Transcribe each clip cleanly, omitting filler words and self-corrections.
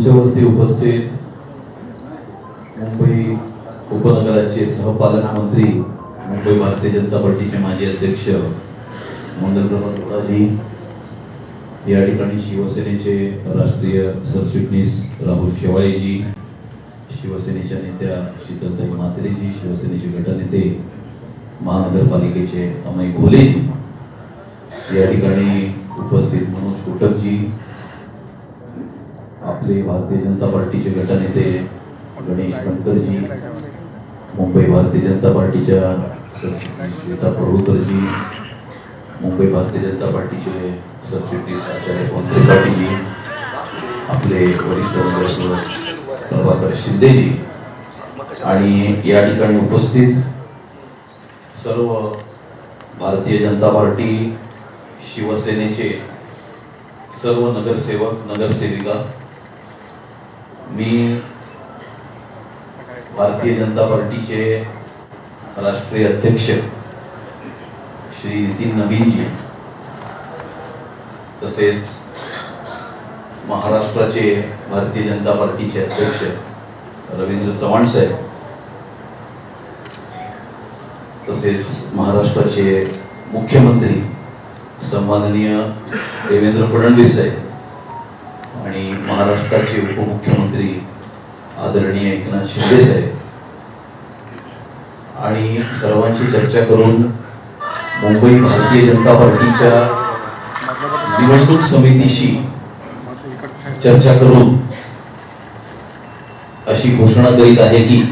मंचावरती उपस्थित मुंबई उपनगराचे सहपालक मंत्री, मुंबई भारतीय जनता पार्टीचे माजी अध्यक्ष मंगलप्रभात ओढाजी, या ठिकाणी शिवसेनेचे राष्ट्रीय सरचिटणीस राहुल शेवाळेजी, शिवसेनेच्या नेत्या शीतलताई म्हात्रेजी, शिवसेनेचे गटनेते महानगरपालिकेचे अमय घोलेजी, या ठिकाणी उपस्थित मनोज कोटकजी, आपले भारतीय जनता पार्टीचे गटनेते गणेश बनकरजी, मुंबई भारतीय जनता पार्टीच्या सरचिटणीस श्वेता पडळकरजी, मुंबई भारतीय जनता पार्टीचे सरचिटणीस आचार्य त्रिपाठीजी, आपले वरिष्ठ नगरसेवक प्रभाकर शिंदेजी आणि या ठिकाणी उपस्थित सर्व भारतीय जनता पार्टी शिवसेनेचे सर्व नगरसेवक नगरसेविका, मी भारतीय जनता पार्टीचे राष्ट्रीय अध्यक्ष श्री नितीन नवीनजी, तसेच महाराष्ट्राचे भारतीय जनता पार्टीचे अध्यक्ष रवींद्र चव्हाण साहेब, तसेच महाराष्ट्राचे मुख्यमंत्री सन्माननीय देवेंद्र फडणवीस साहेब आणि महाराष्ट्राचे उपमुख्यमंत्री आदरणीय एकनाथ शिंदे साहेब, आणि सर्वांची चर्चा करून मुंबई भारतीय जनता पार्टीच्या निवडणूक समितीशी चर्चा करून अशी घोषणा करीत आहे की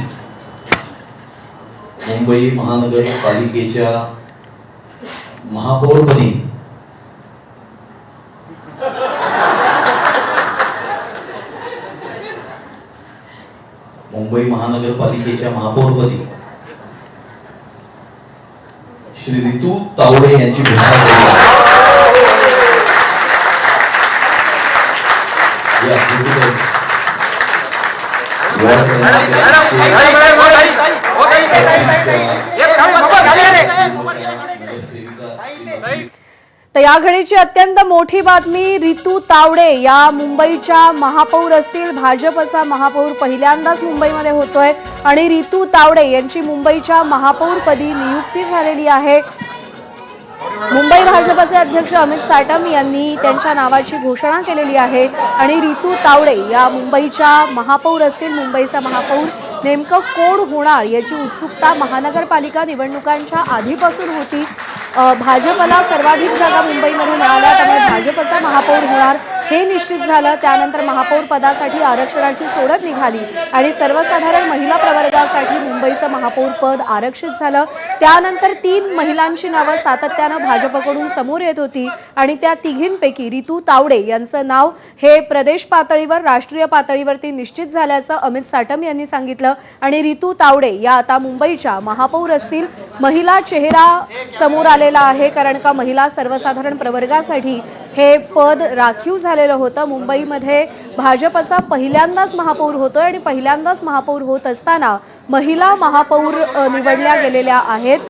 मुंबई महानगरपालिकेच्या महापौरपदी मुंबई महानगरपालिकेच्या महापौरपदी श्री रितू तावडे यांची घोषणा केली आहे। तर या घडीची अत्यंत मोठी बातमी, रितू तावडे या मुंबईच्या महापौर असतील। भाजपचा महापौर पहिल्यांदाच मुंबईमध्ये होतोय आणि रितू तावडे यांची मुंबईच्या महापौरपदी नियुक्ती झालेली आहे। मुंबई भाजपचे अध्यक्ष अमित साटम यांनी त्यांच्या नावाची घोषणा केलेली आहे आणि रितू तावडे या मुंबईच्या महापौर असतील। मुंबईचा महापौर नेमकं कोण होणार याची उत्सुकता महानगरपालिका निवडणुकांच्या आधीपासून होती। भाजपला सर्वाधिक जागा मुंबईमध्ये मिळाल्या, त्यामुळे भाजपचा महापौर होणार हे निश्चित झालं। त्यानंतर महापौर पदासाठी आरक्षणाची सोडत निघाली आणि सर्वसाधारण महिला प्रवर्गासाठी मुंबईचं महापौर पद आरक्षित झालं। त्यानंतर 3 महिलांची नावं सातत्यानं भाजपकडून समोर येत होती आणि त्या तिघींपैकी रितू तावडे यांचं नाव हे प्रदेश पातळीवर राष्ट्रीय पातळीवरती निश्चित झाल्याचं अमित साटम यांनी सांगितलं आणि रितू तावडे या आता मुंबईच्या महापौर असतील। महिला चेहरा समोर आलेला आहे, कारण का महिला सर्वसाधारण प्रवर्गासाठी हे पद राखीव झालेलं होतं। मुंबईमध्ये भाजपचा पहिल्यांदाच महापौर होतोय आणि पहिल्यांदाच महापौर होत असताना महिला महापौर निवडल्या गेलेल्या आहेत।